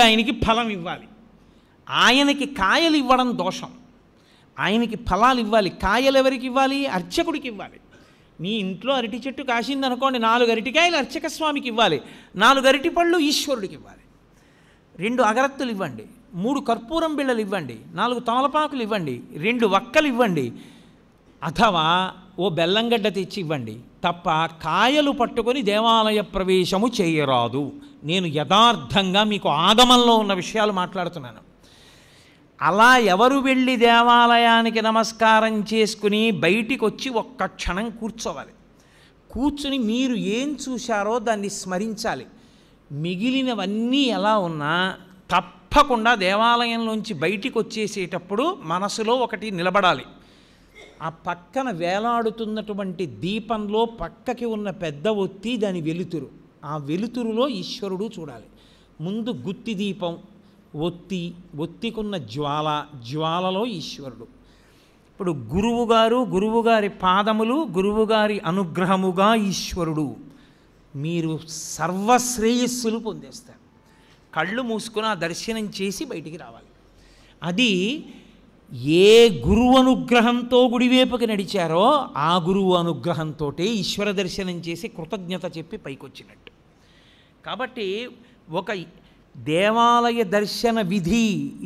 ఆయనకి ఫలం ఇవ్వాలి. ఆయనకి కాయలు ఇవ్వడం దోషం. ఆయనకి ఫలాలు ఇవ్వాలి. కాయలు ఎవరికి ఇవ్వాలి? అర్చకుడికి ఇవ్వాలి. మీ ఇంట్లో అరటి చెట్టు కాసిందనుకోండి, 4 అరటికాయలు అర్చక స్వామికి ఇవ్వాలి, 4 అరటి పళ్ళు ఈశ్వరుడికి ఇవ్వాలి. 2 అగరత్తులు ఇవ్వండి, 3 కర్పూరం బిళ్ళలు ఇవ్వండి, 4 తమలపాకులు ఇవ్వండి, 2 వక్కలు ఇవ్వండి, అథవా ఓ బెల్లంగడ్డ తెచ్చి ఇవ్వండి. తప్ప కాయలు పట్టుకొని దేవాలయ ప్రవేశము చేయరాదు. నేను యథార్థంగా మీకు ఆగమంలో ఉన్న విషయాలు మాట్లాడుతున్నాను. అలా ఎవరు వెళ్ళి దేవాలయానికి నమస్కారం చేసుకుని బయటికి వచ్చి ఒక్క క్షణం కూర్చోవాలి. కూర్చుని మీరు ఏం చూశారో దాన్ని స్మరించాలి. మిగిలినవన్నీ ఎలా ఉన్నా తప్పకుండా దేవాలయంలోంచి బయటికి వచ్చేసేటప్పుడు మనసులో ఒకటి నిలబడాలి. ఆ పక్కన వేలాడుతున్నటువంటి దీపంలో పక్కకి ఉన్న పెద్ద ఒత్తి, దాని వెలుతురు, ఆ వెలుతురులో ఈశ్వరుడు చూడాలి. ముందు గుత్తి దీపం, ఒత్తికున్న జ్వాలలో ఈశ్వరుడు. ఇప్పుడు గురువుగారి పాదములు, గురువుగారి అనుగ్రహముగా ఈశ్వరుడు. మీరు సర్వశ్రేయస్సులు పొందేస్తారు. కళ్ళు మూసుకుని ఆ దర్శనం చేసి బయటికి రావాలి. అది ఏ గురువు అనుగ్రహంతో గుడివేపుకి నడిచారో ఆ గురువు అనుగ్రహంతో ఈశ్వర దర్శనం చేసి కృతజ్ఞత చెప్పి పైకొచ్చినట్టు. కాబట్టి ఒక దేవాలయ దర్శన విధి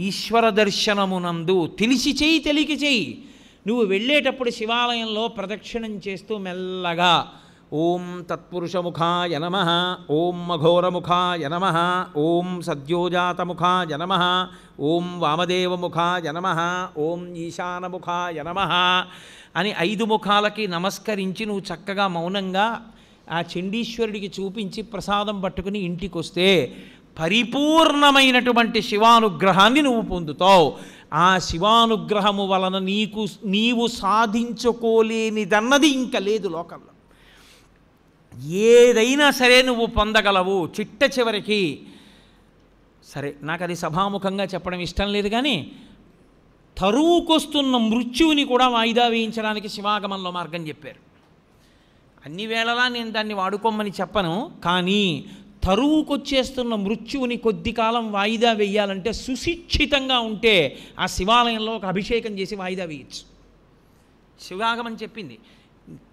ఈశ్వర దర్శనమునందు తెలిసి చేయి, తెలియక చేయి. నువ్వు వెళ్ళేటప్పుడు శివాలయంలో ప్రదక్షిణం చేస్తూ మెల్లగా ఓం తత్పురుషముఖాయ నమః, ఓం అఘోరముఖాయ నమః, ఓం సద్యోజాతముఖాయ నమః, ఓం వామదేవముఖాయ నమః, ఓం ఈశానముఖాయ నమః అని 5 ముఖాలకి నమస్కరించి నువ్వు చక్కగా మౌనంగా ఆ చండీశ్వరుడికి చూపించి ప్రసాదం పట్టుకుని ఇంటికి వస్తే పరిపూర్ణమైనటువంటి శివానుగ్రహాన్ని నువ్వు పొందుతావు. ఆ శివానుగ్రహము వలన నీవు సాధించుకోలేనిదన్నది ఇంకా లేదు లోకంలో. ఏదైనా సరే నువ్వు పొందగలవు. చిట్ట చివరికి సరే, నాకు అది సభాముఖంగా చెప్పడం ఇష్టం లేదు, కానీ తరువుకొస్తున్న మృత్యువుని కూడా వాయిదా వేయించడానికి శివాగమంలో మార్గం చెప్పారు. అన్ని వేళలా నేను దాన్ని వాడుకోమని చెప్పను, కానీ తరువుకొచ్చేస్తున్న మృత్యువుని కొద్ది కాలం వాయిదా వేయాలంటే సుశిక్షితంగా ఉంటే ఆ శివాలయంలో ఒక అభిషేకం చేసి వాయిదా వేయచ్చు. శివాగమం చెప్పింది.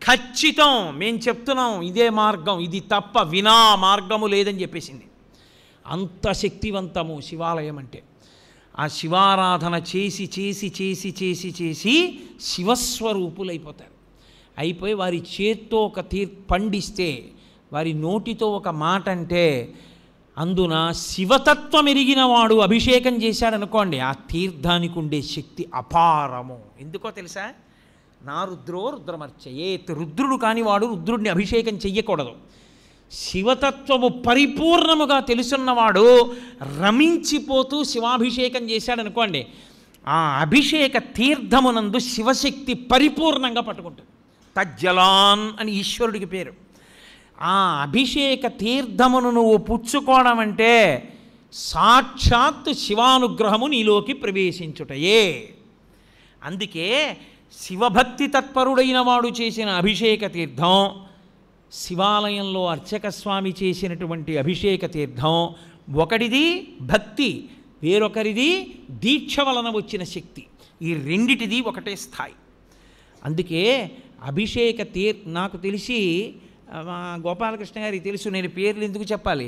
ఖచ్చితం మేము చెప్తున్నాం ఇదే మార్గం, ఇది తప్ప వినా మార్గము లేదని చెప్పేసింది. అంత శక్తివంతము శివాలయం అంటే. ఆ శివారాధన చేసి చేసి చేసి చేసి చేసి శివస్వరూపులైపోతారు. అయిపోయి వారి చేత్తో ఒక పండిస్తే, వారి నోటితో ఒక మాట అంటే, అందున శివతత్వం ఎరిగిన వాడు అభిషేకం చేశాడనుకోండి, ఆ తీర్థానికి ఉండే శక్తి అపారము. ఎందుకో తెలుసా? నా రుద్రో రుద్రమర్చయేత్. రుద్రుడు కానివాడు రుద్రుడిని అభిషేకం చెయ్యకూడదు. శివతత్వము పరిపూర్ణముగా తెలుసున్నవాడు రమించిపోతూ శివాభిషేకం చేశాడనుకోండి, ఆ అభిషేక తీర్థమునందు శివశక్తి పరిపూర్ణంగా పట్టుకుంటుంది. తజ్జలాన్ అని ఈశ్వరుడికి పేరు. ఆ అభిషేక తీర్థమును నువ్వు పుచ్చుకోవడం అంటే సాక్షాత్ శివానుగ్రహము నీలోకి ప్రవేశించుటయే. అందుకే శివభక్తి తత్పరుడైన వాడు చేసిన అభిషేక తీర్థం, శివాలయంలో అర్చక స్వామి చేసినటువంటి అభిషేక తీర్థం, ఒకటిది భక్తి, వేరొకరిది దీక్ష వలన వచ్చిన శక్తి. ఈ రెండిటిది ఒకటే స్థాయి. అందుకే అభిషేక నాకు తెలిసి గోపాలకృష్ణ గారికి తెలుసు, నేను పేర్లు ఎందుకు చెప్పాలి.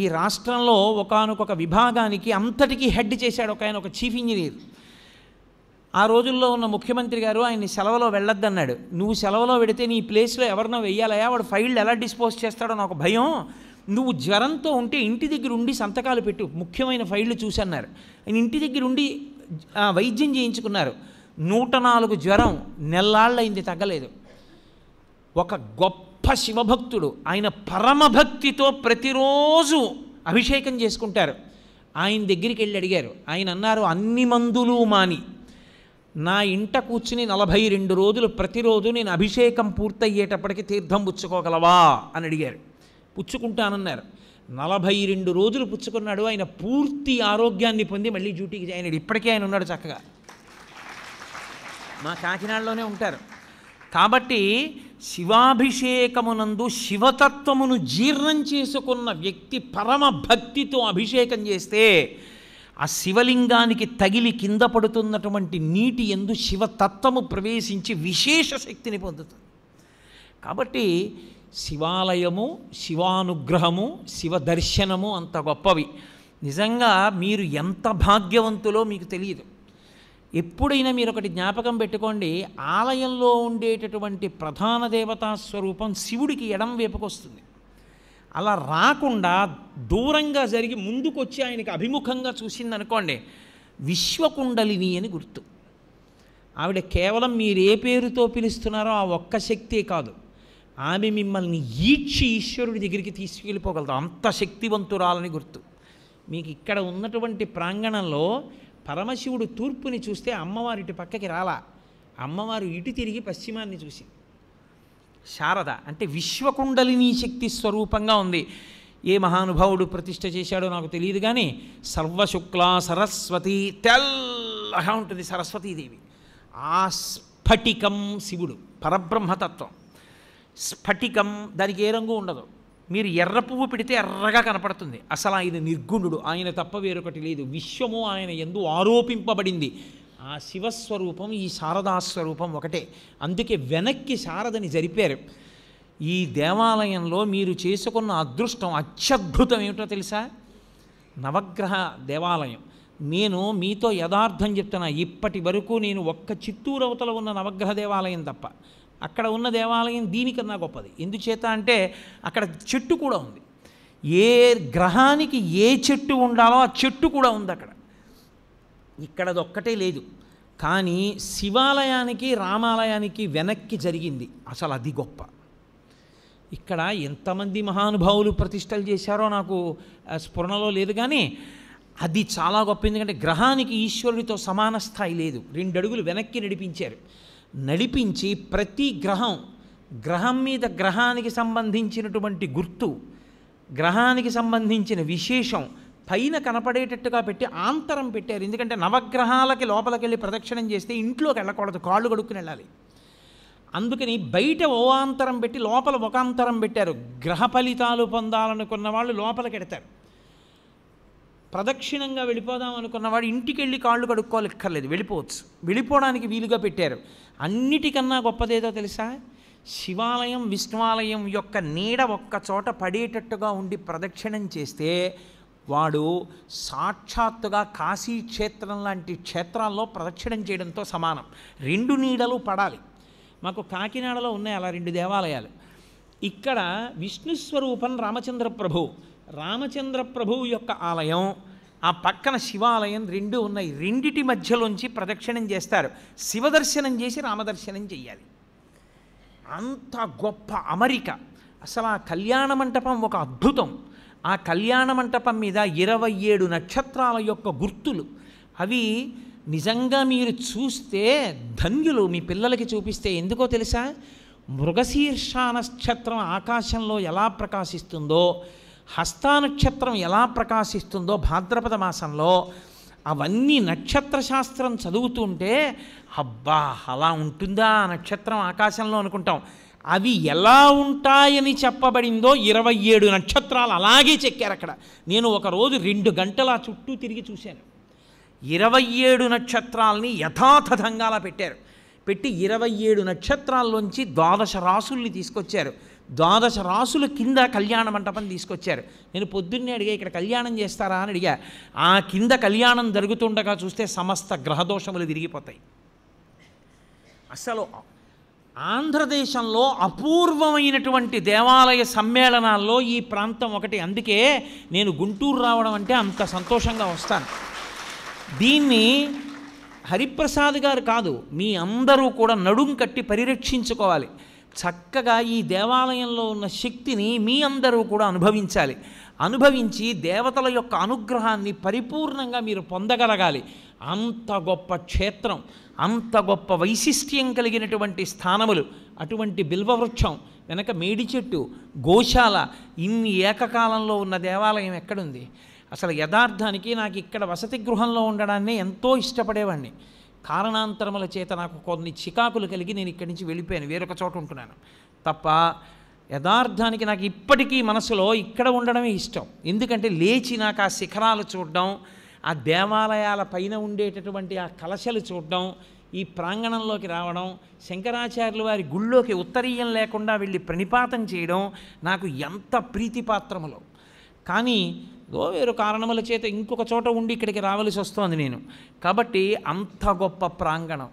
ఈ రాష్ట్రంలో ఒకానొక విభాగానికి అంతటికీ హెడ్ చేశాడు ఒక ఆయన, ఒక చీఫ్ ఇంజనీర్. ఆ రోజుల్లో ఉన్న ముఖ్యమంత్రి గారు ఆయన్ని సెలవులో వెళ్ళొద్దన్నాడు. నువ్వు సెలవులో పెడితే నీ ప్లేస్లో ఎవరినో వెయ్యాలయా, వాడు ఫైళ్ళు ఎలా డిస్పోజ్ చేస్తాడో నాకు భయం. నువ్వు జ్వరంతో ఉంటే ఇంటి దగ్గర ఉండి సంతకాలు పెట్టు, ముఖ్యమైన ఫైళ్ళు చూసన్నారు. ఆయన ఇంటి దగ్గర ఉండి వైద్యం చేయించుకున్నారు. 104 జ్వరం, నెల్లాళ్ళైంది, తగ్గలేదు. ఒక గొప్ప శివభక్తుడు, ఆయన పరమభక్తితో ప్రతిరోజు అభిషేకం చేసుకుంటారు. ఆయన దగ్గరికి వెళ్ళి అడిగారు. ఆయన అన్నారు, అన్ని మందులు మాని నా ఇంట కూర్చుని 42 రోజులు ప్రతిరోజు నేను అభిషేకం పూర్తయ్యేటప్పటికి తీర్థం పుచ్చుకోగలవా అని అడిగారు. పుచ్చుకుంటానన్నారు. 42 రోజులు పుచ్చుకున్నాడు. ఆయన పూర్తి ఆరోగ్యాన్ని పొంది మళ్ళీ డ్యూటీకి జాయిన్ అయ్యాడు. ఇప్పటికే ఆయన ఉన్నాడు చక్కగా, మా కాకినాడలోనే ఉంటారు. కాబట్టి శివాభిషేకమునందు శివతత్వమును జీర్ణం చేసుకున్న వ్యక్తి పరమ భక్తితో అభిషేకం చేస్తే ఆ శివలింగానికి తగిలి కింద పడుతున్నటువంటి నీటి యందు శివతత్వము ప్రవేశించి విశేష శక్తిని పొందుతుంది. కాబట్టి శివాలయము, శివానుగ్రహము, శివ దర్శనము అంత గొప్పవి. నిజంగా మీరు ఎంత భాగ్యవంతులో మీకు తెలియదు. ఎప్పుడైనా మీరు ఒకటి జ్ఞాపకం పెట్టుకోండి, ఆలయంలో ఉండేటటువంటి ప్రధాన దేవతా స్వరూపం శివుడికి ఎడం వైపుకొస్తుంది. అలా రాకుండా దూరంగా జరిగి ముందుకొచ్చి ఆయనకి అభిముఖంగా చూసిందనుకోండి, విశ్వకుండలిని అని గుర్తు. ఆవిడ కేవలం మీరు ఏ పేరుతో పిలుస్తున్నారో ఆ ఒక్క శక్తే కాదు, ఆమె మిమ్మల్ని ఈడ్చి ఈశ్వరుడి దగ్గరికి తీసుకెళ్ళిపోగలదు, అంత శక్తివంతురాలని గుర్తు. మీకు ఇక్కడ ఉన్నటువంటి ప్రాంగణంలో పరమశివుడు తూర్పుని చూస్తే అమ్మవారు ఇటు పక్కకి రాలా, అమ్మవారు ఇటు తిరిగి పశ్చిమాన్ని చూసింది. శారద అంటే విశ్వకుండలిని శక్తి స్వరూపంగా ఉంది. ఏ మహానుభావుడు ప్రతిష్ఠ చేశాడో నాకు తెలియదు కానీ సర్వశుక్ల సరస్వతి, తెల్లగా ఉంటుంది సరస్వతీదేవి. ఆ స్ఫటికం శివుడు పరబ్రహ్మతత్వం. స్ఫటికం దానికి ఏ రంగు ఉండదు, మీరు ఎర్ర పువ్వు పెడితే ఎర్రగా కనపడుతుంది. అసలు ఆయన నిర్గుణుడు, ఆయన తప్ప వేరొకటి లేదు. విశ్వము ఆయన యందు ఆరోపింపబడింది. ఆ శివస్వరూపం ఈ శారదాస్వరూపం ఒకటే. అందుకే వెనక్కి శారదని జరిపారు. ఈ దేవాలయంలో మీరు చేసుకున్న అదృష్టం అత్యద్భుతం ఏమిటో తెలుసా? నవగ్రహ దేవాలయం. నేను మీతో యథార్థం చెప్తున్నా, ఇప్పటి వరకు నేను ఒక్క చిత్తూరు అవతల ఉన్న నవగ్రహ దేవాలయం తప్ప అక్కడ ఉన్న దేవాలయం దీనికన్నా గొప్పది. ఎందుచేత అంటే అక్కడ చెట్టు కూడా ఉంది. ఏ గ్రహానికి ఏ చెట్టు ఉండాలో ఆ చెట్టు కూడా ఉంది అక్కడ. ఇక్కడ అదొక్కటే లేదు. కానీ శివాలయానికి రామాలయానికి వెనక్కి జరిగింది, అసలు అది గొప్ప. ఇక్కడ ఎంతమంది మహానుభావులు ప్రతిష్టలు చేశారో నాకు స్ఫురణలో లేదు, కానీ అది చాలా గొప్ప. ఎందుకంటే గ్రహానికి ఈశ్వరుడితో సమాన స్థాయి లేదు. 2 అడుగులు వెనక్కి నడిపించారు. నడిపించి ప్రతి గ్రహం మీద గ్రహానికి సంబంధించినటువంటి గుర్తు, గ్రహానికి సంబంధించిన విశేషం పైన కనపడేటట్టుగా పెట్టి ఆంతరం పెట్టారు. ఎందుకంటే నవగ్రహాలకి లోపలికి వెళ్ళి ప్రదక్షిణం చేస్తే ఇంట్లోకి వెళ్ళకూడదు, కాళ్ళు కడుక్కుని వెళ్ళాలి. అందుకని బయట ఓ ఆంతరం పెట్టి లోపల ఒక ఆంతరం పెట్టారు. గ్రహ ఫలితాలు పొందాలనుకున్న వాళ్ళు లోపలికి వెడతారు. ప్రదక్షిణంగా వెళ్ళిపోదాం అనుకున్నవాడు ఇంటికి వెళ్ళి కాళ్ళు కడుక్కోలేక్కర్లేదు, వెళ్ళిపోవచ్చు. వెళ్ళిపోవడానికి వీలుగా పెట్టారు. అన్నిటికన్నా గొప్పదేదో తెలుసా? శివాలయం విష్ణువాలయం యొక్క నీడ ఒక్క చోట పడేటట్టుగా ఉండి ప్రదక్షిణం చేస్తే వాడు సాక్షాత్తుగా కాశీ క్షేత్రం లాంటి క్షేత్రాల్లో ప్రదక్షిణం చేయడంతో సమానం. 2 నీడలు పడాలి. మాకు కాకినాడలో ఉన్నాయి అలా 2 దేవాలయాలు. ఇక్కడ విష్ణుస్వరూపం రామచంద్ర ప్రభువు యొక్క ఆలయం, ఆ పక్కన శివాలయం 2 ఉన్నాయి. 2 మధ్యలోంచి ప్రదక్షిణం చేస్తారు. శివదర్శనం చేసి రామదర్శనం చెయ్యాలి. అంత గొప్ప అమరిక. అసలు ఆ కళ్యాణ మంటపం ఒక అద్భుతం. ఆ కళ్యాణ మంటపం మీద 27 నక్షత్రాల యొక్క గుర్తులు. అవి నిజంగా మీరు చూస్తే ధన్యులు. మీ పిల్లలకి చూపిస్తే ఎందుకో తెలుసా? మృగశీర్ష నక్షత్రం ఆకాశంలో ఎలా ప్రకాశిస్తుందో, హస్తానక్షత్రం ఎలా ప్రకాశిస్తుందో భాద్రపద మాసంలో, అవన్నీ నక్షత్ర శాస్త్రం చదువుతుంటే అబ్బా అలా ఉంటుందా ఆ నక్షత్రం ఆకాశంలో అనుకుంటాం. అవి ఎలా ఉంటాయని చెప్పబడిందో 27 నక్షత్రాలు అలాగే చెక్కారు అక్కడ. నేను ఒకరోజు 2 గంటల చుట్టూ తిరిగి చూశాను. 27 నక్షత్రాలని యథాతథంగా అలా పెట్టారు. పెట్టి 27 నక్షత్రాల్లోంచి 12 రాసుల్ని తీసుకొచ్చారు. 12 రాసుల కింద కళ్యాణ మంటపం తీసుకొచ్చారు. నేను పొద్దున్నే అడిగా, ఇక్కడ కళ్యాణం చేస్తారా అని అడిగా. ఆ కింద కళ్యాణం జరుగుతుండగా చూస్తే సమస్త గ్రహదోషములు తిరిగిపోతాయి. అసలు ఆంధ్రదేశంలో అపూర్వమైనటువంటి దేవాలయ సమ్మేళనాల్లో ఈ ప్రాంతం ఒకటి. అందుకే నేను గుంటూరు రావడం అంటే అంత సంతోషంగా వస్తాను. దీన్ని హరిప్రసాద్ గారు కాదు, మీ అందరూ కూడా నడుం కట్టి పరిరక్షించుకోవాలి. చక్కగా ఈ దేవాలయంలో ఉన్న శక్తిని మీ అందరూ కూడా అనుభవించాలి. అనుభవించి దేవతల యొక్క అనుగ్రహాన్ని పరిపూర్ణంగా మీరు పొందగలగాలి. అంత గొప్ప క్షేత్రం, అంత గొప్ప వైశిష్ట్యం కలిగినటువంటి స్థానములు. అటువంటి బిల్వవృక్షం వెనక మేడి చెట్టు, గోశాల, ఇన్ని ఏకకాలంలో ఉన్న దేవాలయం ఎక్కడుంది? అసలు యథార్థానికి నాకు ఇక్కడ వసతి గృహంలో ఉండడాన్నే ఎంతో ఇష్టపడేవాడిని. కారణాంతరముల చేత నాకు కొన్ని చికాకులు కలిగి నేను ఇక్కడి నుంచి వెళ్ళిపోయాను, వేరొక చోట ఉంటున్నాను. తప్ప యథార్థానికి నాకు ఇప్పటికీ మనసులో ఇక్కడ ఉండడమే ఇష్టం. ఎందుకంటే లేచి నాకు ఆ శిఖరాలు చూడడం, ఆ దేవాలయాల పైన ఉండేటటువంటి ఆ కలశలు చూడడం, ఈ ప్రాంగణంలోకి రావడం, శంకరాచార్యుల వారి గుళ్ళోకి ఉత్తరీయం లేకుండా వెళ్ళి ప్రణిపాతం చేయడం నాకు ఎంత ప్రీతిపాత్రములో. కానీ వేరు కారణముల చేత ఇంకొక చోట ఉండి ఇక్కడికి రావలసి వస్తోంది నేను. కాబట్టి అంత గొప్ప ప్రాంగణం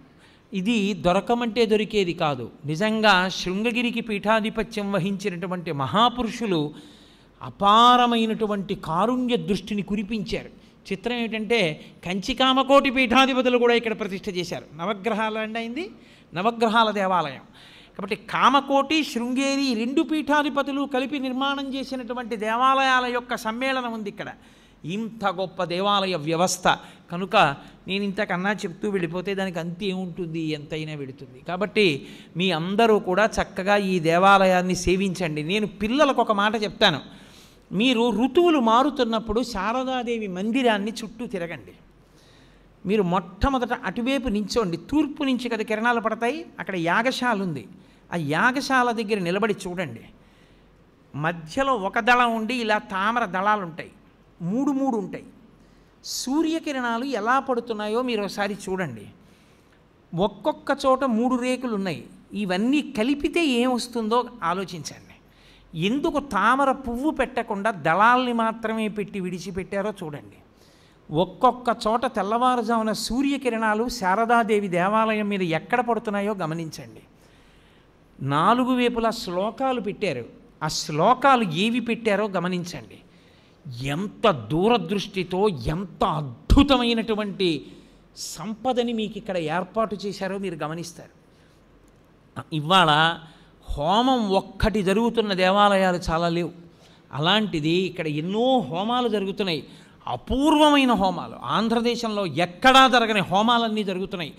ఇది దొరకమంటే దొరికేది కాదు. నిజంగా శృంగగిరికి పీఠాధిపత్యం వహించినటువంటి మహాపురుషులు అపారమైనటువంటి కారుణ్య దృష్టిని కురిపించారు. చిత్రం ఏమిటంటే కంచికామకోటి పీఠాధిపతులు కూడా ఇక్కడ ప్రతిష్ఠ చేశారు. నవగ్రహాలు అయింది, నవగ్రహాల దేవాలయం. కాబట్టి కామకోటి, శృంగేరి 2 పీఠాధిపతులు కలిపి నిర్మాణం చేసినటువంటి దేవాలయాల యొక్క సమ్మేళనం ఉంది ఇక్కడ. ఇంత గొప్ప దేవాలయ వ్యవస్థ కనుక నేను ఇంతకన్నా చెప్తూ వెళ్ళిపోతే దానికి అంతే ఉంటుంది, ఎంతైనా వెళుతుంది. కాబట్టి మీ అందరూ కూడా చక్కగా ఈ దేవాలయాన్ని సేవించండి. నేను పిల్లలకు ఒక మాట చెప్తాను, మీరు ఋతువులు మారుతున్నప్పుడు శారదాదేవి మందిరాన్ని చుట్టూ తిరగండి. మీరు మొట్టమొదట అటువైపు నించోండి, తూర్పు నుంచి కదా కిరణాలు పడతాయి, అక్కడ యాగశాల ఉంది, ఆ యాగశాల దగ్గర నిలబడి చూడండి. మధ్యలో ఒక దళం ఉండి ఇలా తామర దళాలు ఉంటాయి, 3 ఉంటాయి. సూర్యకిరణాలు ఎలా పడుతున్నాయో మీరు ఒకసారి చూడండి. ఒక్కొక్క చోట 3 రేకులు ఉన్నాయి. ఇవన్నీ కలిపితే ఏమొస్తుందో ఆలోచించండి. ఎందుకు తామర పువ్వు పెట్టకుండా దళాల్ని మాత్రమే పెట్టి విడిచిపెట్టారో చూడండి. ఒక్కొక్క చోట తెల్లవారుజామున సూర్యకిరణాలు శారదాదేవి దేవాలయం మీద ఎక్కడ పడుతున్నాయో గమనించండి. 4 వైపులా శ్లోకాలు పెట్టారు. ఆ శ్లోకాలు ఏవి పెట్టారో గమనించండి. ఎంత దూరదృష్టితో ఎంత అద్భుతమైనటువంటి సంపదని మీకు ఇక్కడ ఏర్పాటు చేశారో మీరు గమనిస్తారు. ఇవాళ హోమం ఒక్కటి జరుగుతున్న దేవాలయాలు చాలా లేవు. అలాంటిది ఇక్కడ ఎన్నో హోమాలు జరుగుతున్నాయి, అపూర్వమైన హోమాలు. ఆంధ్రదేశంలో ఎక్కడా జరగని హోమాలన్నీ జరుగుతున్నాయి.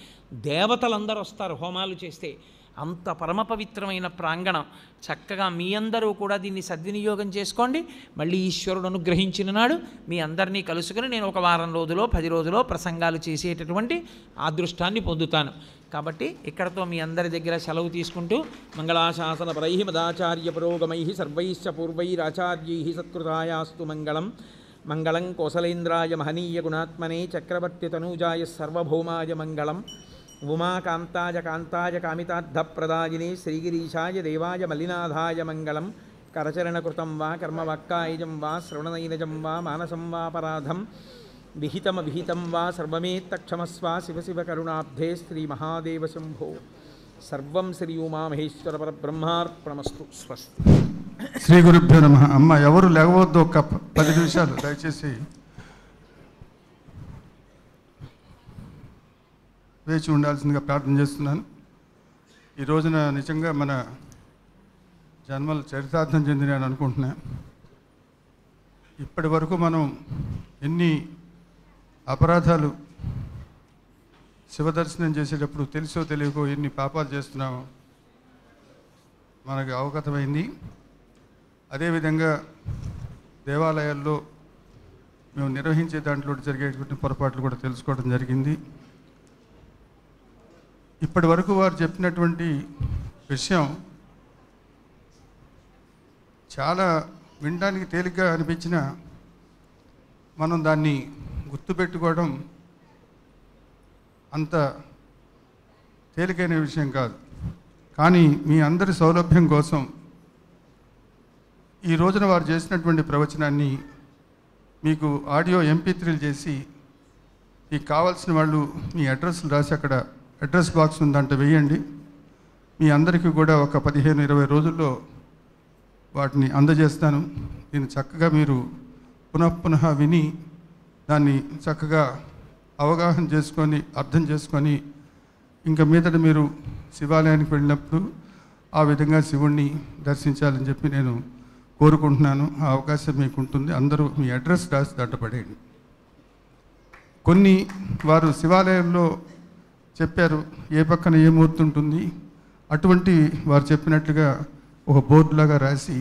దేవతలందరూ వస్తారు హోమాలు చేస్తే. అంత పరమ పవిత్రమైన ప్రాంగణం. చక్కగా మీ అందరూ కూడా దీన్ని సద్వినియోగం చేసుకోండి. మళ్ళీ ఈశ్వరుడు అనుగ్రహించిన నాడు మీ అందరినీ కలుసుకుని నేను ఒక వారం రోజులో 10 రోజులో ప్రసంగాలు చేసేటటువంటి అదృష్టాన్ని పొందుతాను. కాబట్టి ఇక్కడతో మీ అందరి దగ్గర సెలవు తీసుకుంటూ మంగళాశాసన పరై మదాచార్య పురోగమై సర్వైశ్చ పూర్వైరాచార్యై సత్కృతాయాస్తు మంగళం. మంగళం కోసలేంద్రాయ మహనీయ గుణాత్మనే చక్రవర్తి తనూజాయ సర్వభౌమాయ మంగళం. ఉమాకాంతాయ కాంతాయ కామితార్థప్రదాయినే శ్రీగిరీశాయ దేవాయ మలినాథాయ మంగళం. కరచరణకృతం వా కర్మవాక్కాయజం వా శ్రవణనైనజం వా మానసం వాపరాధం విహితం వా సర్వమేత్తక్షమస్వ శివ శివ కరుణాబ్ధే శ్రీ మహాదేవ శంభో. సర్వం శ్రీ ఉమామహేశ్వర పరబ్రహ్మార్పణమస్తు. స్వస్తి. శ్రీ గురుభ్యో నమః. అమ్మ ఎవరు లేవద్దు, ఒక 10 నిమిషాలు దయచేసి వేచి ఉండాల్సిందిగా ప్రార్థన చేస్తున్నాను. ఈ రోజున నిజంగా మన జన్మలు చరితార్థం చెందినాను అనుకుంటున్నాను. ఇప్పటి వరకు మనం ఎన్ని అపరాధాలు శివదర్శనం చేసేటప్పుడు తెలుసో తెలియకో ఎన్ని పాపాలు చేస్తున్నామో మనకు అవగతమైంది. అదేవిధంగా దేవాలయాల్లో మేము నిర్వహించే దాంట్లో జరిగేటువంటి పొరపాట్లు కూడా తెలుసుకోవడం జరిగింది. ఇప్పటి వరకు వారు చెప్పినటువంటి విషయం చాలా వినడానికి తేలిగ్గా అనిపించిన మనం దాన్ని గుర్తుపెట్టుకోవడం అంత తేలికైన విషయం కాదు. కానీ మీ అందరి సౌలభ్యం కోసం ఈ రోజున వారు చేసినటువంటి ప్రవచనాన్ని మీకు ఆడియో MP3 చేసి మీకు కావాల్సిన వాళ్ళు మీ అడ్రస్లు రాసి అక్కడ అడ్రస్ బాక్స్ ఉందంట వేయండి. మీ అందరికీ కూడా ఒక 15-20 రోజుల్లో వాటిని అందజేస్తాను. దీన్ని చక్కగా మీరు పునః విని దాన్ని చక్కగా అవగాహన చేసుకొని అర్థం చేసుకొని ఇంకా మీదట మీరు శివాలయానికి వెళ్ళినప్పుడు ఆ విధంగా శివుణ్ణి దర్శించాలని చెప్పి నేను కోరుకుంటున్నాను. ఆ అవకాశం మీకు ఉంటుంది. అందరూ మీ అడ్రస్ రాసి దాటపడేయండి. కొన్ని వారు శివాలయంలో చెప్పారు ఏ పక్కన ఏ మూర్తి ఉంటుంది, అటువంటి వారు చెప్పినట్లుగా ఒక బోర్డులాగా రాసి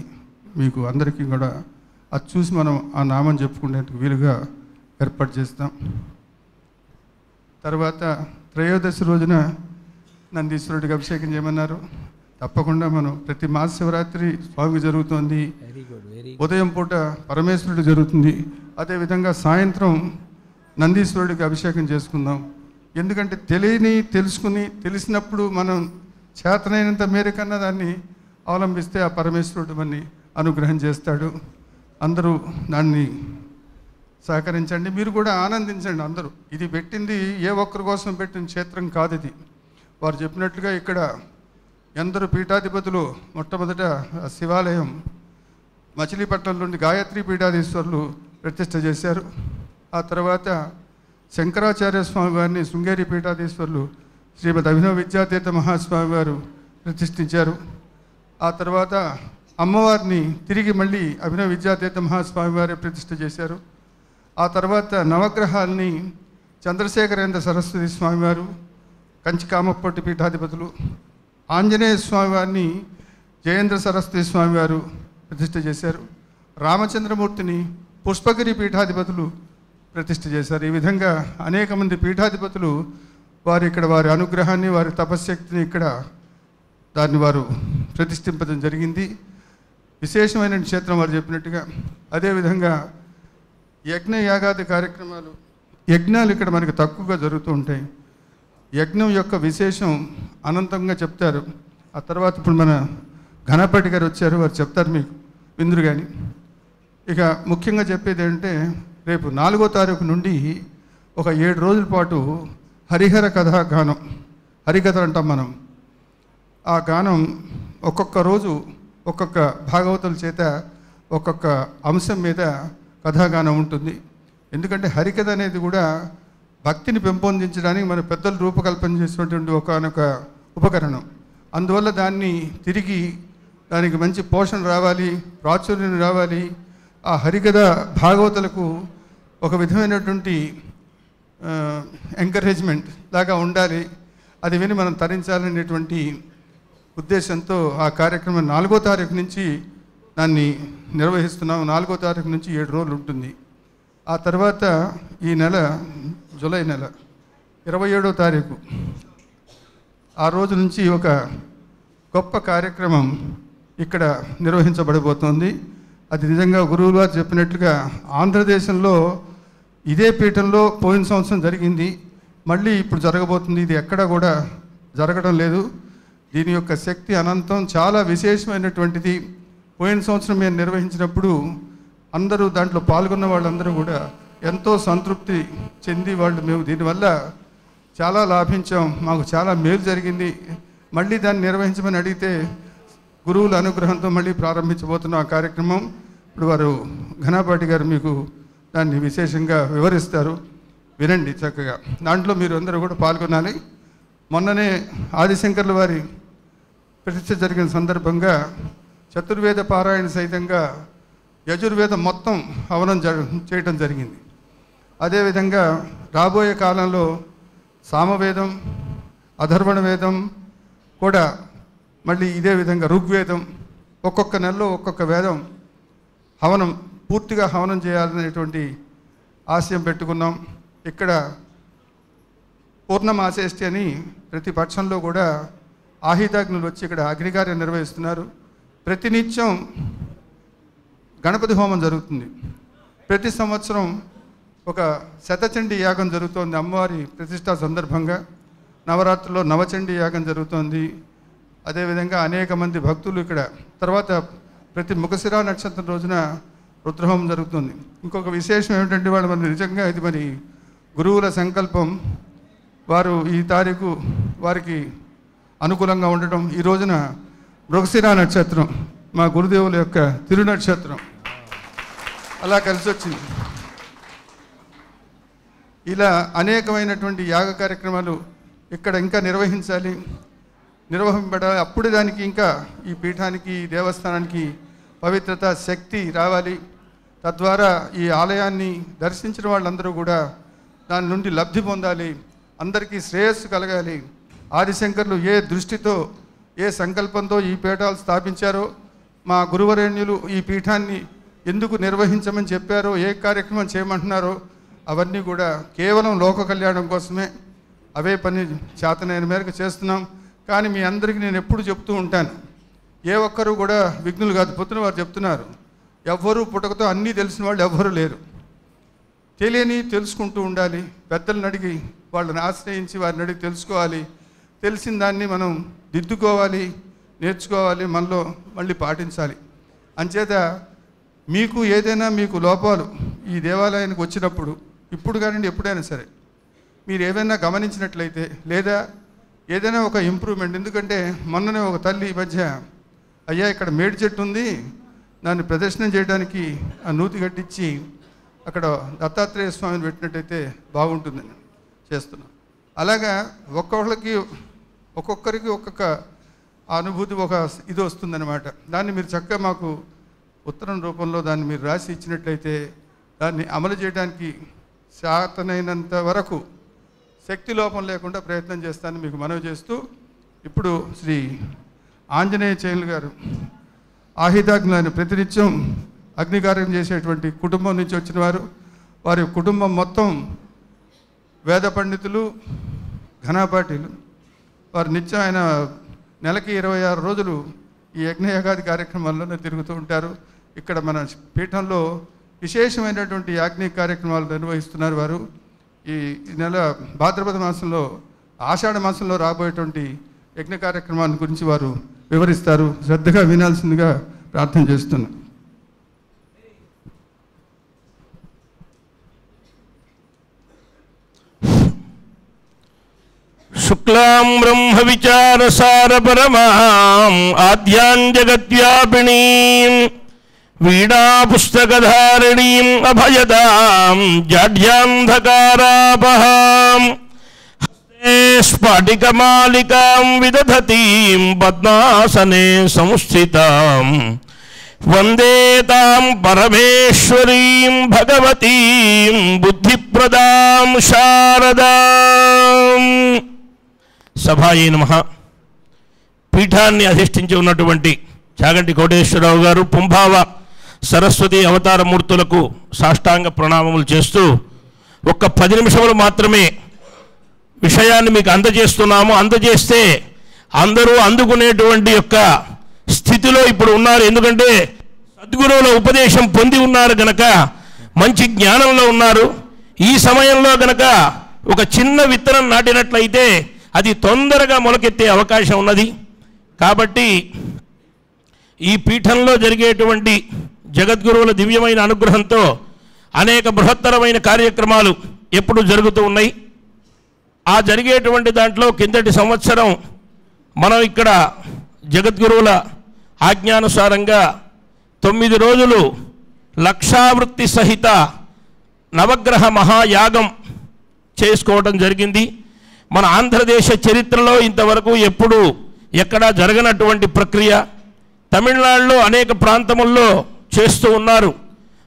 మీకు అందరికీ కూడా అది చూసి మనం ఆ నామం చెప్పుకునేందుకు వీలుగా ఏర్పాటు చేస్తాం. తర్వాత త్రయోదశి రోజున నందీశ్వరుడికి అభిషేకం చేయమన్నారు. తప్పకుండా మనం ప్రతి మహాశివరాత్రి స్వామికి జరుగుతుంది. వెరీ గుడ్, వెరీ ఉదయం పూట పరమేశ్వరుడు జరుగుతుంది. అదేవిధంగా సాయంత్రం నందీశ్వరుడికి అభిషేకం చేసుకుందాం. ఎందుకంటే తెలుసుకుని తెలిసినప్పుడు మనం చేతనైనంత మేరకన్నా దాన్ని అవలంబిస్తే ఆ పరమేశ్వరుడు మనని అనుగ్రహం చేస్తాడు. అందరూ దాన్ని సహకరించండి, మీరు కూడా ఆనందించండి. అందరూ ఇది పెట్టింది ఏ ఒక్కరి కోసం పెట్టిన క్షేత్రం కాదు ఇది. వారు చెప్పినట్లుగా ఇక్కడ ఎందరో పీఠాధిపతులు మొట్టమొదట శివాలయం మచిలీపట్నంలోని గాయత్రి పీఠాధీశ్వరులు ప్రతిష్ఠ చేశారు. ఆ తర్వాత శంకరాచార్య స్వామి వారిని శృంగేరి పీఠాధీశ్వరులు శ్రీమద్ అభినవ విద్యాతీర్థ మహాస్వామి వారు ప్రతిష్ఠించారు. ఆ తర్వాత అమ్మవారిని తిరిగి మళ్ళీ అభినవ విద్యాతీర్థ మహాస్వామి వారే ప్రతిష్ఠ చేశారు. ఆ తర్వాత నవగ్రహాలని చంద్రశేఖరేంద్ర సరస్వతి స్వామివారు కంచి కామప్పటి పీఠాధిపతులు, ఆంజనేయ స్వామివారిని జయేంద్ర సరస్వతి స్వామివారు ప్రతిష్ఠ చేశారు. రామచంద్రమూర్తిని పుష్పగిరి పీఠాధిపతులు ప్రతిష్ఠ చేశారు. ఈ విధంగా అనేక మంది పీఠాధిపతులు వారు ఇక్కడ వారి అనుగ్రహాన్ని, వారి తపశ్శక్తిని ఇక్కడ దాన్ని వారు ప్రతిష్ఠింపడం జరిగింది. విశేషమైన క్షేత్రం వారు చెప్పినట్టుగా. అదేవిధంగా యజ్ఞ యాగాది కార్యక్రమాలు, యజ్ఞాలు ఇక్కడ మనకు తక్కువగా జరుగుతూ ఉంటాయి. యజ్ఞం యొక్క విశేషం అనంతంగా చెప్తారు. ఆ తర్వాత ఇప్పుడు మన ఘనపాటి గారు వచ్చారు, వారు చెప్తారు మీకు విందురు. కానీ ఇక ముఖ్యంగా చెప్పేది ఏంటంటే రేపు 4వ తారీఖు నుండి ఒక 7 రోజుల పాటు హరిహర కథా గానం, హరికథ అంటాం మనం. ఆ గానం ఒక్కొక్క రోజు ఒక్కొక్క భాగవతుల చేత ఒక్కొక్క అంశం మీద కథాగానం ఉంటుంది. ఎందుకంటే హరికథ అనేది కూడా భక్తిని పెంపొందించడానికి మన పెద్దలు రూపకల్పన చేసినటువంటి ఒకనొక ఉపకరణం. అందువల్ల దాన్ని తిరిగి దానికి మంచి పోషణ రావాలి, ప్రాచుర్యం రావాలి. ఆ హరికథ భాగవతులకు ఒక విధమైనటువంటి ఎంకరేజ్మెంట్ లాగా ఉండాలి. అది విని మనం తరించాలనేటువంటి ఉద్దేశంతో ఆ కార్యక్రమం 4వ తారీఖు నుంచి దాన్ని నిర్వహిస్తున్నాం. 4వ తారీఖు నుంచి 7 రోజులు ఉంటుంది. ఆ తర్వాత ఈ నెల జూలై నెల 27వ తారీఖు ఆ రోజు నుంచి ఒక గొప్ప కార్యక్రమం ఇక్కడ నిర్వహించబడబోతోంది. అది నిజంగా గురువులు గారు చెప్పినట్లుగా ఆంధ్రదేశంలో ఇదే పీఠంలో పోయిన సంవత్సరం జరిగింది, మళ్ళీ ఇప్పుడు జరగబోతుంది. ఇది ఎక్కడా కూడా జరగడం లేదు. దీని యొక్క శక్తి అనంతం, చాలా విశేషమైనటువంటిది. పోయిన సంవత్సరం మేము నిర్వహించినప్పుడు అందరూ దాంట్లో పాల్గొన్న వాళ్ళందరూ కూడా ఎంతో సంతృప్తి చెంది వాళ్ళు మేము దీనివల్ల చాలా లాభించాం, మాకు చాలా మేలు జరిగింది, మళ్ళీ దాన్ని నిర్వహించమని అడిగితే గురువుల అనుగ్రహంతో మళ్ళీ ప్రారంభించబోతున్న ఆ కార్యక్రమం. ఇప్పుడు వారు ఘనపాటి గారు మీకు దాన్ని విశేషంగా వివరిస్తారు, వినండి చక్కగా. దాంట్లో మీరు అందరూ కూడా పాల్గొనాలి. మొన్ననే ఆదిశంకర్ల వారి ప్రతిష్ఠ జరిగిన సందర్భంగా చతుర్వేద పారాయణ సహితంగా యజుర్వేదం మొత్తం హవనం చేయటం జరిగింది. అదేవిధంగా రాబోయే కాలంలో సామవేదం, అధర్వణ వేదం కూడా మళ్ళీ ఇదే విధంగా ఋగ్వేదం, ఒక్కొక్క నెలలో ఒక్కొక్క వేదం హవనం, పూర్తిగా హవనం చేయాలనేటువంటి ఆశయం పెట్టుకున్నాం. ఇక్కడ పూర్ణమాసేష్టి అని ప్రతి పక్షంలో కూడా ఆహితాగ్నులు వచ్చి ఇక్కడ అగ్నికార్యం నిర్వహిస్తున్నారు. ప్రతినిత్యం గణపతి హోమం జరుగుతుంది. ప్రతి సంవత్సరం ఒక శతచండీ యాగం జరుగుతోంది అమ్మవారి ప్రతిష్టా సందర్భంగా. నవరాత్రుల్లో నవచండీ యాగం జరుగుతోంది. అదేవిధంగా అనేక మంది భక్తులు ఇక్కడ. తర్వాత ప్రతి ముఖశిరా నక్షత్రం రోజున రుద్రహోమం జరుగుతుంది. ఇంకొక విశేషం ఏమిటంటే వాళ్ళు మన నిజంగా ఇది మరి గురువుల సంకల్పం. వారు ఈ తారీఖు వారికి అనుకూలంగా ఉండటం, ఈ రోజున మృగశిరా నక్షత్రం మా గురుదేవుల యొక్క తిరునక్షత్రం అలా కలిసి వచ్చింది. ఇలా అనేకమైనటువంటి యాగ కార్యక్రమాలు ఇక్కడ ఇంకా నిర్వహింపబడాలి. అప్పుడు దానికి ఇంకా ఈ పీఠానికి, ఈ దేవస్థానానికి పవిత్రత, శక్తి రావాలి. తద్వారా ఈ ఆలయాన్ని దర్శించిన వాళ్ళందరూ కూడా దాని నుండి లబ్ధి పొందాలి, అందరికీ శ్రేయస్సు కలగాలి. ఆదిశంకర్లు ఏ దృష్టితో, ఏ సంకల్పంతో ఈ పీఠాలు స్థాపించారో, మా గురువరేణ్యులు ఈ పీఠాన్ని ఎందుకు నిర్వహించమని చెప్పారో, ఏ కార్యక్రమం చేయమంటున్నారో అవన్నీ కూడా కేవలం లోక కళ్యాణం కోసమే. అవే పని చేతనైన మేరకు చేస్తున్నాం. కానీ మీ అందరికీ నేను ఎప్పుడు చెప్తూ ఉంటాను, ఏ ఒక్కరు కూడా విఘ్నులు కాదు. పొద్దున వారు చెప్తున్నారు, ఎవ్వరూ పుట్టకతో అన్నీ తెలిసిన వాళ్ళు ఎవ్వరూ లేరు. తెలియని తెలుసుకుంటూ ఉండాలి. పెద్దలను అడిగి వాళ్ళని ఆశ్రయించి వారిని అడిగి తెలుసుకోవాలి. తెలిసిన దాన్ని మనం దిద్దుకోవాలి, నేర్చుకోవాలి, మనలో మళ్ళీ పాటించాలి. అంచేత మీకు ఏదైనా మీకు లోపాలు ఈ దేవాలయానికి వచ్చినప్పుడు, ఇప్పుడు కానివ్వండి ఎప్పుడైనా సరే, మీరు ఏదైనా గమనించినట్లయితే లేదా ఏదైనా ఒక ఇంప్రూవ్మెంట్, ఎందుకంటే మొన్ననే ఒక తల్లి ఈ మధ్య, అయ్యా ఇక్కడ మేడి చెట్టు ఉంది, దాన్ని ప్రదర్శనం చేయడానికి ఆ నూతి కట్టించి అక్కడ దత్తాత్రేయ స్వామిని పెట్టినట్టయితే బాగుంటుందని చేస్తున్నాం. అలాగా ఒక్కొక్కరికి ఒక్కొక్క అనుభూతి, ఒక ఇది వస్తుందన్నమాట. దాన్ని మీరు చక్కగా మాకు ఉత్తరం రూపంలో దాన్ని మీరు రాసి ఇచ్చినట్లయితే దాన్ని అమలు చేయడానికి శాతనైనంత వరకు శక్తి లోపం లేకుండా ప్రయత్నం చేస్తానని మీకు మనవి చేస్తూ, ఇప్పుడు శ్రీ ఆంజనేయ చైన్లు గారు ఆహితాగ్ని ప్రతినిత్యం అగ్నికార్యం చేసేటువంటి కుటుంబం నుంచి వచ్చిన వారు. వారి కుటుంబం మొత్తం వేద పండితులు, ఘనాపాఠీలు. వారు నిత్యం ఆయన నెలకి 26 రోజులు ఈ యజ్ఞయాగాది కార్యక్రమాల్లోనే తిరుగుతూ ఉంటారు. ఇక్కడ మన పీఠంలో విశేషమైనటువంటి యాజ్ఞిక కార్యక్రమాలు నిర్వహిస్తున్నారు వారు. ఈ నెల భాద్రపద మాసంలో, ఆషాఢ మాసంలో రాబోయేటువంటి యజ్ఞ కార్యక్రమాల గురించి వారు వివరిస్తారు. శ్రద్ధగా వినాల్సిందిగా ప్రార్థన చేస్తున్నాను. శుక్లాం బ్రహ్మ విచారసార పరమాం ఆద్యాం జగద్వ్యాపిణీం వీణా పుస్తకధారిణీం అభయదాం జాడ్యాంధకారాపహాం హస్తే స్ఫటికమాలికాం విదధతీం పద్మాసనే సంస్థితాం వందే తాం పరమేశ్వరీం భగవతీం బుద్ధిప్రదాం శారదాం. సభాయే నమః. పీఠాన్ని అధిష్ఠించి ఉన్నటువంటి చాగంటి కోటేశ్వరరావు గారు పుంభావ సరస్వతి అవతారమూర్తులకు సాష్టాంగ ప్రణామములు చేస్తూ, ఒక్క 10 నిమిషములు మాత్రమే విషయాన్ని మీకు అందజేస్తున్నాము. అందజేస్తే అందరూ అందుకునేటువంటి యొక్క స్థితిలో ఇప్పుడు ఉన్నారు. ఎందుకంటే సద్గురువుల ఉపదేశం పొంది ఉన్నారు గనక, మంచి జ్ఞానంలో ఉన్నారు. ఈ సమయంలో గనక ఒక చిన్న విత్తనం నాటినట్లయితే అది తొందరగా మొలకెత్తే అవకాశం ఉన్నది. కాబట్టి ఈ పీఠంలో జరిగేటువంటి జగద్గురువుల దివ్యమైన అనుగ్రహంతో అనేక బృహత్తరమైన కార్యక్రమాలు ఎప్పుడు జరుగుతూ ఉన్నాయి. ఆ జరిగేటువంటి దాంట్లో కిందటి సంవత్సరం మనం ఇక్కడ జగద్గురువుల ఆజ్ఞానుసారంగా 9 రోజులు లక్షావృత్తి సహిత నవగ్రహ మహాయాగం చేసుకోవడం జరిగింది. మన ఆంధ్రదేశ చరిత్రలో ఇంతవరకు ఎప్పుడు ఎక్కడా జరగనటువంటి ప్రక్రియ. తమిళనాడులో అనేక ప్రాంతముల్లో చేస్తూ ఉన్నారు.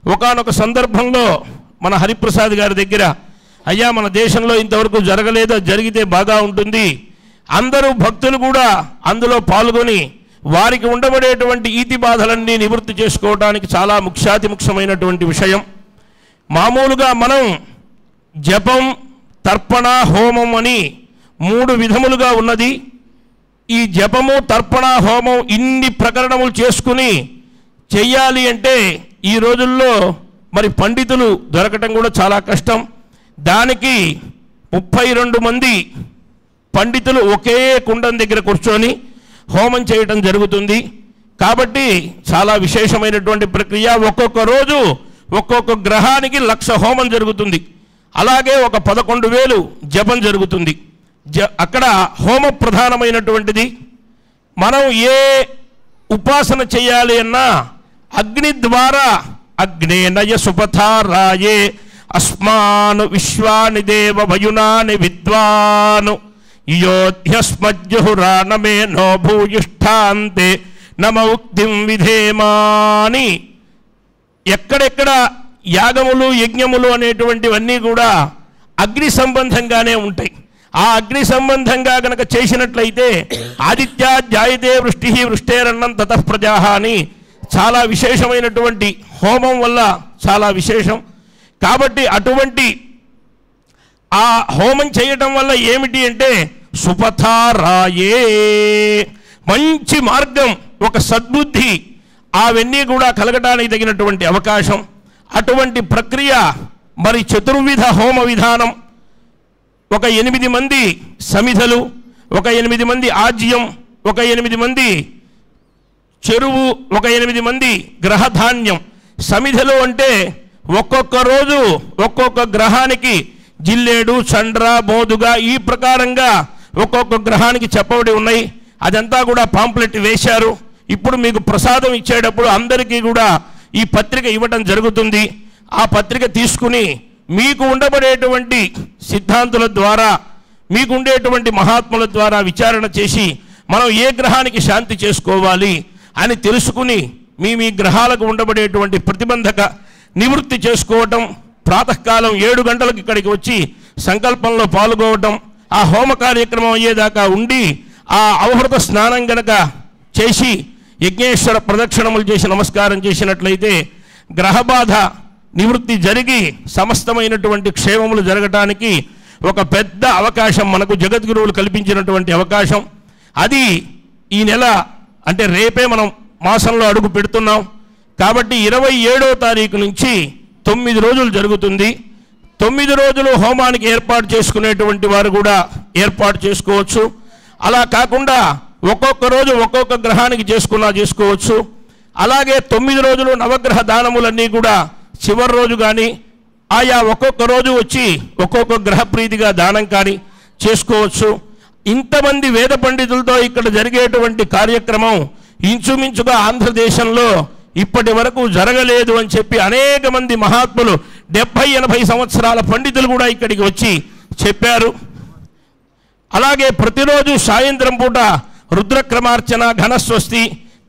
ఒకానొక సందర్భంలో మన హరిప్రసాద్ గారి దగ్గర, అయ్యా మన దేశంలో ఇంతవరకు జరగలేదా, జరిగితే బాగా ఉంటుంది, అందరూ భక్తులు కూడా అందులో పాల్గొని వారికి ఉండబడేటువంటి ఈతి బాధలన్నీ నివృత్తి చేసుకోవడానికి చాలా ముఖ్యమైనటువంటి విషయం. మామూలుగా మనం జపం, తర్పణ, హోమం అని 3 విధములుగా ఉన్నది. ఈ జపము, తర్పణ, హోమం ఇన్ని ప్రకరణములు చేసుకుని చెయ్యాలి అంటే ఈ రోజుల్లో మరి పండితులు దొరకటం కూడా చాలా కష్టం. దానికి 32 మంది పండితులు ఒకే కుండం దగ్గర కూర్చొని హోమం చేయటం జరుగుతుంది. కాబట్టి చాలా విశేషమైనటువంటి ప్రక్రియ. ఒక్కొక్క రోజు ఒక్కొక్క గ్రహానికి 1,00,000 హోమం జరుగుతుంది. అలాగే ఒక 11,000 జపం జరుగుతుంది. అక్కడ హోమ ప్రధానమైనటువంటిది. మనం ఏ ఉపాసన చేయాలి అన్నా అగ్ని ద్వారా, అగ్నేనయ సుపథారాయే అస్మాను విశ్వాని దేవ భయునాని విద్వాను యోధ్యస్మజ్జుహురాణమే నో భూయిష్ఠాంతే నమ ఉక్తిం విధేమాని. ఎక్కడెక్కడ యాగములు, యజ్ఞములు అనేటువంటివన్నీ కూడా అగ్ని సంబంధంగానే ఉంటాయి. ఆ అగ్ని సంబంధంగా కనుక చేసినట్లయితే ఆదిత్యా జాయతే వృష్టి వృష్టేరన్నం తతః ప్రజాహ అని చాలా విశేషమైనటువంటి హోమం వల్ల చాలా విశేషం. కాబట్టి అటువంటి ఆ హోమం చేయటం వల్ల ఏమిటి అంటే సుపథారాయే. మంచి మార్గం, ఒక సద్బుద్ధి అవన్నీ కూడా కలగటానికి తగినటువంటి అవకాశం. అటువంటి ప్రక్రియ మరి చతుర్విధ హోమ విధానం, ఒక 8 మంది సమిధలు, ఒక 8 మంది ఆజ్యం, ఒక 8 మంది చెరువు, ఒక 8 మంది గ్రహధాన్యం. సమిధలు అంటే ఒక్కొక్క రోజు ఒక్కొక్క గ్రహానికి జిల్లేడు, చండ్ర, మోదుగా ఈ ప్రకారంగా ఒక్కొక్క గ్రహానికి చెప్పబడి ఉన్నాయి. అదంతా కూడా పాంప్లెట్ వేశారు. ఇప్పుడు మీకు ప్రసాదం ఇచ్చేటప్పుడు అందరికీ కూడా ఈ పత్రిక ఇవ్వటం జరుగుతుంది. ఆ పత్రిక తీసుకుని మీకు ఉండబడేటువంటి సిద్ధాంతుల ద్వారా, మీకు ఉండేటువంటి మహాత్ముల ద్వారా విచారణ చేసి మనం ఏ గ్రహానికి శాంతి చేసుకోవాలి అని తెలుసుకుని మీ గ్రహాలకు ఉండబడేటువంటి ప్రతిబంధక నివృత్తి చేసుకోవటం. ప్రాతకాలం 7 గంటలకు ఇక్కడికి వచ్చి సంకల్పంలో పాల్గొనటం, ఆ హోమ కార్యక్రమం అయ్యేదాకా ఉండి ఆ అవహృత స్నానం గనక చేసి యజ్ఞేశ్వర ప్రదక్షిణములు చేసి నమస్కారం చేసినట్లయితే గ్రహబాధ నివృత్తి జరిగి సమస్తమైనటువంటి క్షేమములు జరగటానికి ఒక పెద్ద అవకాశం మనకు జగద్గురువులు కల్పించినటువంటి అవకాశం. అది ఈ నెల అంటే రేపే మనం మాసంలో అడుగు పెడుతున్నాం కాబట్టి 27వ తారీఖు నుంచి 9 రోజులు జరుగుతుంది. 9 రోజులు హోమానికి ఏర్పాటు చేసుకునేటువంటి వారు కూడా ఏర్పాటు చేసుకోవచ్చు. అలా కాకుండా ఒక్కొక్క రోజు ఒక్కొక్క గ్రహానికి చేసుకోవచ్చు. అలాగే 9 రోజులు నవగ్రహ దానములన్నీ కూడా చివరి రోజు కానీ ఆయా ఒక్కొక్క రోజు వచ్చి ఒక్కొక్క గ్రహ ప్రీతిగా దానం కానీ చేసుకోవచ్చు. ఇంతమంది వేద పండితులతో ఇక్కడ జరిగేటువంటి కార్యక్రమం ఇంచుమించుగా ఆంధ్రదేశంలో ఇప్పటి వరకు జరగలేదు అని చెప్పి అనేక మంది మహాత్ములు 70-80 సంవత్సరాల పండితులు కూడా ఇక్కడికి వచ్చి చెప్పారు. అలాగే ప్రతిరోజు సాయంత్రం పూట రుద్రక్రమార్చన, ఘనస్వస్తి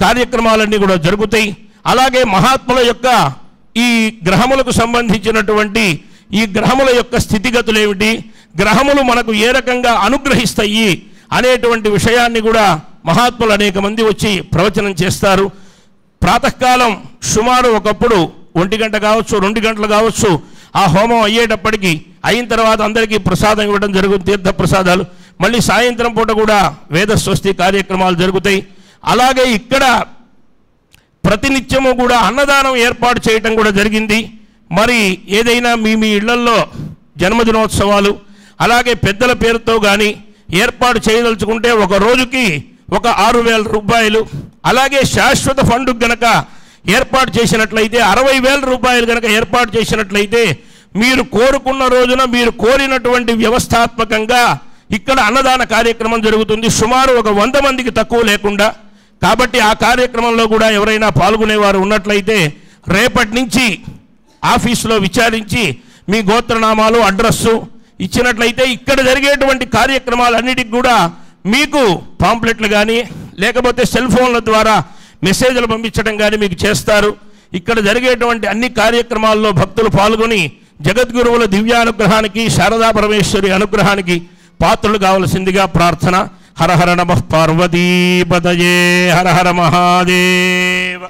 కార్యక్రమాలన్నీ కూడా జరుగుతాయి. అలాగే మహాత్ముల యొక్క ఈ గ్రహములకు సంబంధించినటువంటి ఈ గ్రహముల యొక్క స్థితిగతులు ఏమిటి, గ్రహములు మనకు ఏ రకంగా అనుగ్రహిస్తాయి అనేటువంటి విషయాన్ని కూడా మహాత్ములు అనేక మంది వచ్చి ప్రవచనం చేస్తారు. ప్రాతకాలం సుమారు ఒకప్పుడు 1 గంట కావచ్చు, 2 గంటలు కావచ్చు, ఆ హోమం అయ్యేటప్పటికి అయిన తర్వాత అందరికీ ప్రసాదం ఇవ్వడం జరుగుతుంది, తీర్థ ప్రసాదాలు. మళ్ళీ సాయంత్రం పూట కూడా వేదస్వస్తి కార్యక్రమాలు జరుగుతాయి. అలాగే ఇక్కడ ప్రతినిత్యము కూడా అన్నదానం ఏర్పాటు చేయటం కూడా జరిగింది. మరి ఏదైనా మీ ఇళ్లల్లో జన్మదినోత్సవాలు అలాగే పెద్దల పేరుతో కానీ ఏర్పాటు చేయదలుచుకుంటే ఒక రోజుకి ఒక 6,000 రూపాయలు, అలాగే శాశ్వత ఫండ్ గనక ఏర్పాటు చేసినట్లయితే 60,000 రూపాయలు గనక ఏర్పాటు చేసినట్లయితే మీరు కోరుకున్న రోజున మీరు కోరినటువంటి వ్యవస్థాత్మకంగా ఇక్కడ అన్నదాన కార్యక్రమం జరుగుతుంది. సుమారు ఒక 100 మందికి తక్కువ లేకుండా. కాబట్టి ఆ కార్యక్రమంలో కూడా ఎవరైనా పాల్గొనేవారు ఉన్నట్లయితే రేపటి నుంచి ఆఫీసులో విచారించి మీ గోత్రనామాలు, అడ్రస్సు ఇచ్చినట్లయితే ఇక్కడ జరిగేటువంటి కార్యక్రమాలన్నిటికి కూడా మీకు పాంప్లెట్లు కానీ లేకపోతే సెల్ ఫోన్ల ద్వారా మెసేజ్లు పంపించడం కానీ మీకు చేస్తారు. ఇక్కడ జరిగేటువంటి అన్ని కార్యక్రమాల్లో భక్తులు పాల్గొని జగద్గురువుల దివ్యానుగ్రహానికి, శారదా పరమేశ్వరి అనుగ్రహానికి పాత్రలు కావలసిందిగా ప్రార్థన. హర హర నమః పార్వతీపతయే, హర హర మహాదేవ.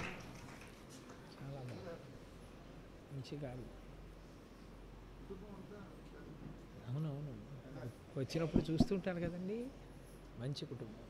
అవునవును, వచ్చినప్పుడు చూస్తుంటాను కదండి, మంచి కుటుంబం.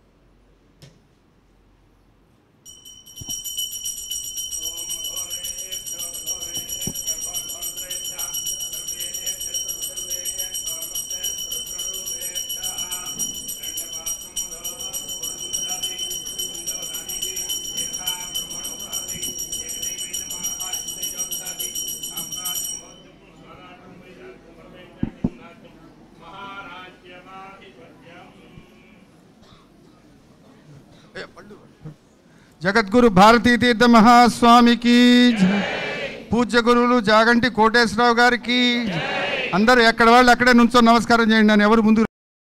జగద్గురు భారతీ తీర్థ మహాస్వామికి, పూజ్య గురువులు జాగంటి కోటేశ్వరరావు గారికి, అందరూ ఎక్కడ వాళ్ళు అక్కడే నుంచో నమస్కారం చేయండి అని ఎవరు ముందు